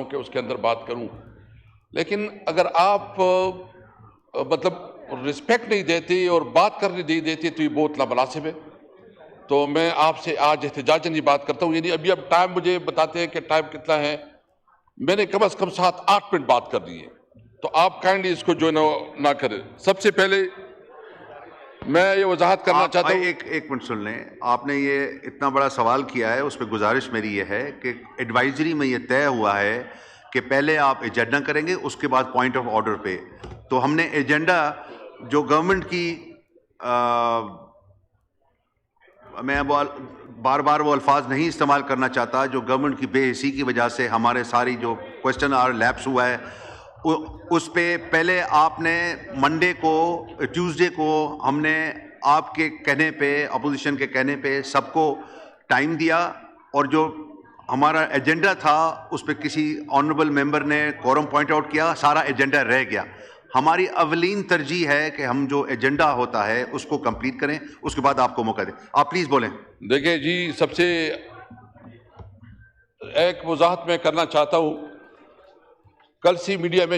کہ اس کے اندر بات کروں، لیکن اگر آپ مطلب رسپیکٹ نہیں دیتے اور بات کرنے نہیں دیتے تو یہ بہت نامناسب ہے. تو میں آپ سے آج احتجاجاً یہ بات کرتا ہوں. یعنی ابھی اب ٹائم مجھے بتاتے ہیں کہ ٹائم کتنا ہے، میں نے کم از کم 7-8 منٹ بات کر دی ہے، تو آپ کائنڈلی اس کو جو نہ کریں. سب سے پہلے میں یہ وضاحت کرنا چاہتا ہوں. ایک منٹ سن لیں. آپ نے یہ اتنا بڑا سوال کیا ہے، اس پہ گزارش میری یہ ہے کہ ایڈوائزری میں یہ طے ہوا ہے کہ پہلے آپ ایجنڈا کریں گے، اس کے بعد پوائنٹ آف آرڈر پہ. تو ہم نے ایجنڈا جو گورنمنٹ کی میں بار بار وہ الفاظ نہیں استعمال کرنا چاہتا، جو گورنمنٹ کی بے حسی کی وجہ سے ہمارے ساری جو کوشچن آر لیپس ہوا ہے، اس پہ پہلے آپ نے منڈے کو ٹیوزڈے کو ہم نے آپ کے کہنے پہ، اپوزیشن کے کہنے پہ سب کو ٹائم دیا، اور جو ہمارا ایجنڈا تھا اس پہ کسی آنریبل ممبر نے کورم پوائنٹ آؤٹ کیا، سارا ایجنڈا رہ گیا. ہماری اولین ترجیح ہے کہ ہم جو ایجنڈا ہوتا ہے اس کو کمپلیٹ کریں، اس کے بعد آپ کو موقع دیں. آپ پلیز بولیں. دیکھیں جی، سب سے ایک وضاحت میں کرنا چاہتا ہوں. کل سی میڈیا میں